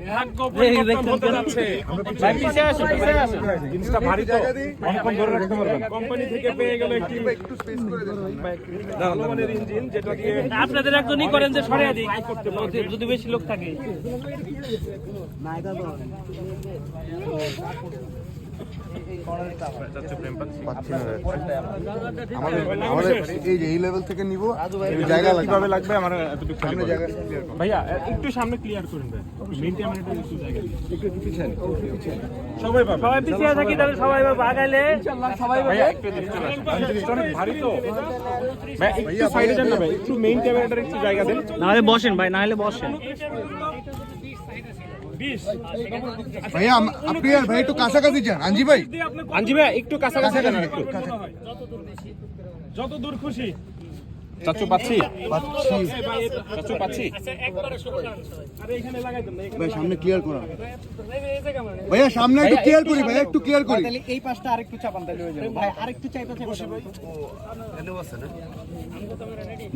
ভাগ্য পরিবর্তন হতে যাচ্ছে। ভাই পিছে আসুন, পিছে আসুন। জিনিসটা ভারী তো, অনেকক্ষণ ধরে রাখতে পারবেন। কোম্পানি থেকে পেয়ে গেল একটু স্পেস করে দেন। ভালো মানের ইঞ্জিন, যেটা দিয়ে আপনাদের একজনই করেন যে সরিয়ে দিই যদি বেশি লোক থাকে। আমাদের এই লেভেল থেকে নিব, জায়গা কিভাবে লাগবে আমার এতটুকু সামনে জায়গা ভাইয়া একটু সামনে ক্লিয়ার করুন ভাই। মেইনটেইন একটু জায়গা একটু পিছনে সবাই পাবে। সবাই পিছিয়ে থাকি তাহলে সবাই আগাইলে ইনশাআল্লাহ সবাই ভাইয়া একটু দৃষ্টি রাখুন, অনেক ভারী তো ভাই, একটু সাইডে যান না ভাই, একটু মেইন ক্যামেরাটার একটু জায়গা দেন। নাহলে বসেন ভাই, নাহলে বসেন। ভাইয়া আপনি আর ভাই একটু কাছাকাছি যান। আঞ্জি ভাই একটু কাছাকাছি যান, একটু যত দূর খুশি। চাচু পাচ্ছি চাচু পাচ্ছি। আরে এখানে লাগাই দেন না, ভাই সামনে ক্লিয়ার করুন ভাইয়া, সামনে একটু ক্লিয়ার করি ভাইয়া, একটু ক্লিয়ার করি। তাহলে এই পাশটা আরেকটু চাপান, তাহলে হয়ে যাবে ভাই। আরেকটু চাইতে বসে ভাই।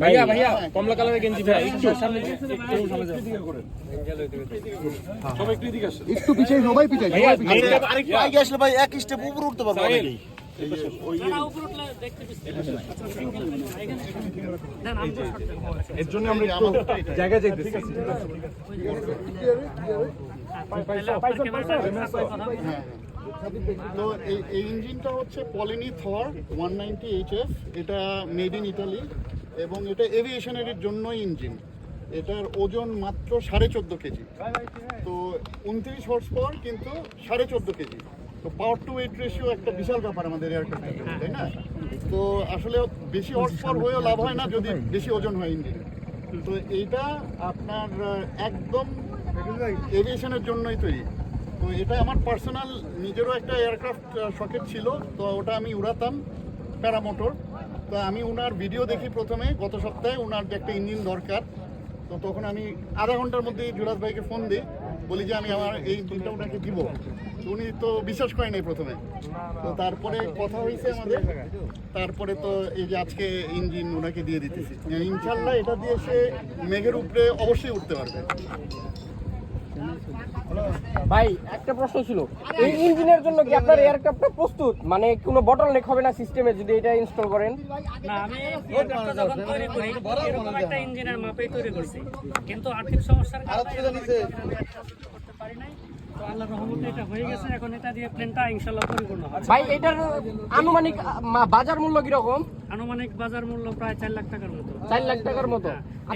ভাইয়া কমলা কালারের গেঞ্জি ভাই, একটু সামনে সবাই একটু এদিকে আসুন। একটু পিছিয়ে, সবাই পিছিয়ে, আরেকটু আগে আসলে ভাই এক স্টেপ উপরে উঠতে পারবো অনেকেই। এর জন্য আমরা একটু জায়গা চাইতেছি। তো এই ইঞ্জিনটা হচ্ছে পলিনি থর 190 HF, এটা মেড ইন ইটালি এবং এটা এভিয়েশনের জন্যই ইঞ্জিন। এটার ওজন মাত্র 14.5 কেজি। তো 29 হর্স পাওয়ার, কিন্তু 14.5 কেজি। তো পাওয়ার টু ওয়েট রেশিও একটা বিশাল ব্যাপার আমাদের এয়ারক্রাফটের জন্য, তাই না? তো আসলে বেশি হর্স পাওয়ার হয়েও লাভ হয় না যদি বেশি ওজন হয় ইঞ্জিনে। তো এইটা আপনার একদম এভিয়েশনের জন্যই তৈরি। তো এটা আমার পার্সোনাল নিজেরও একটা এয়ারক্রাফট শখের ছিল, তো ওটা আমি উড়াতাম প্যারামোটর। তো আমি ওনার ভিডিও দেখি প্রথমে গত সপ্তাহে, ওনার যে একটা ইঞ্জিন দরকার। তো তখন আমি আধা ঘন্টার মধ্যে জুরাজ ভাইকে ফোন দিই, বলি যে আমি আমার এই ইঞ্জিনটা ওনাকে দিব। তো উনি তো বিশ্বাস করেন নাই প্রথমে। তো তারপরে কথা হয়েছে আমাদের, তারপরে তো এই যে আজকে ইঞ্জিন ওনাকে দিয়ে দিতেছি। ইনশাল্লাহ এটা দিয়ে সে মেঘের উপরে অবশ্যই উঠতে পারবে। ভাই একটা প্রশ্ন ছিল, এই ইঞ্জিনের জন্য কি আপনার এয়ারক্রাফটটা প্রস্তুত? মানে কোনো বটলনেক হবে না সিস্টেমে যদি এটা ইনস্টল করেন? না, আমি এয়ারক্রাফটটা যখন তৈরি করি এরকম একটা ইঞ্জিনের মাপেই তৈরি করছি, কিন্তু আর্থিক সমস্যার কারণে করতে পারি নাই। তো আল্লাহর রহমতে এটা হয়ে গেছে, এখন এটা দিয়ে প্লেনটা ইনশাআল্লাহ পরিপূর্ণ হবে। ভাই এটার আনুমানিক বাজার মূল্য কিরকম? আনুমানিক বাজার মূল্য প্রায় 4 লাখ টাকার মতো। 4 লাখ টাকার মতো।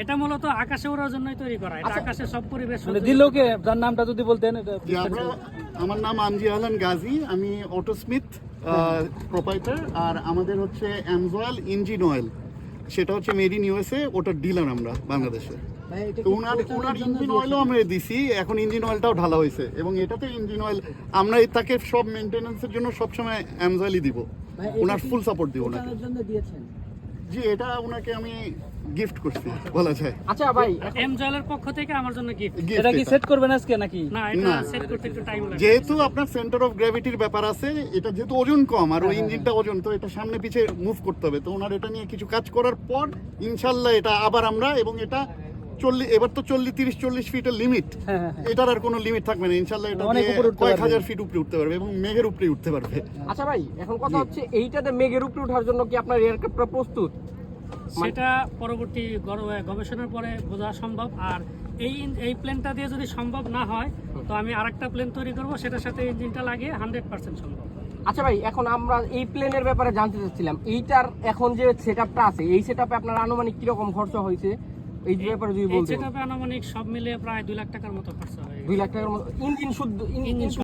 এটা মূলত আকাশে ওড়ার জন্যই তৈরি করা। এটা আকাশে সব পরিবেশ দিলোকে তার নামটা যদি বলতেন। আমার নাম আমজি আহলান গাজী, আমি অটোস্মিথ প্রোপাইটার। আর আমাদের হচ্ছে অ্যামজয়েল ইঞ্জিন অয়েল, সেটা হচ্ছে মেড ইন ইউএসএ, ওটার ডিলার আমরা বাংলাদেশে। তো ওনার ইঞ্জিন অয়েলও আমরা দিছি, এখন ইঞ্জিন অয়েলটাও ঢালা হয়েছে। এবং এটাতে ইঞ্জিন অয়েল আমরা তাকে সব মেনটেন্যান্সের জন্য সবসময় অ্যামজয়েলই দিব, ওনার ফুল সাপোর্ট দিব ওনাকে। জি, এটা ওনাকে আমি গিফট করছি বলা যায়। আচ্ছা ভাই, এমজয়েলের পক্ষ থেকে আমার জন্য গিফট। এটা কি সেট করবেন আজকে নাকি? না, এটা সেট করতে একটু টাইম লাগে। যেহেতু আপনার সেন্টার অফ গ্র্যাভিটির ব্যাপার আছে, এটা যেহেতু ওজন কম আর ওই ইঞ্জিনটা ওজন, তো এটা সামনে পিছে মুভ করতে হবে। তো ওনার এটা নিয়ে কিছু কাজ করার পর ইনশাল্লাহ এটা আবার আমরা, এবং এটা 40, এবার তো 30-40 ফিটের লিমিট, এটার আর কোনো লিমিট থাকবে না ইনশাল্লাহ। এটা কয়েক হাজার ফিট উপরে উঠতে পারবে এবং মেঘের উপরে উঠতে পারবে। আচ্ছা ভাই, এখন কথা হচ্ছে এইটাতে মেঘের উপরে ওঠার জন্য কি আপনার এয়ারক্রাফটটা প্রস্তুত? সেটা পরবর্তী গবেষণার পরে বোঝা সম্ভব। আর এই প্লেনটা দিয়ে যদি সম্ভব না হয়, তো আমি আরেকটা প্লেন তৈরি করব, সেটার সাথে ইঞ্জিনটা লাগিয়ে 100% সম্ভব। আচ্ছা ভাই, এখন আমরা এই প্লেনের ব্যাপারে জানতে চাচ্ছিলাম, এইটার এখন যে সেটআপটা আছে, এই সেটআপে আপনার আনুমানিক কিরকম খরচ হয়েছে এই ব্যাপারে যদি বলতেন? সেটআপে আনুমানিক সব মিলিয়ে প্রায় 2 লাখ টাকার মতো খরচ হয়। 2 লাখ টাকার মতো ইঞ্জিন শুদ্ধ? ইঞ্জিন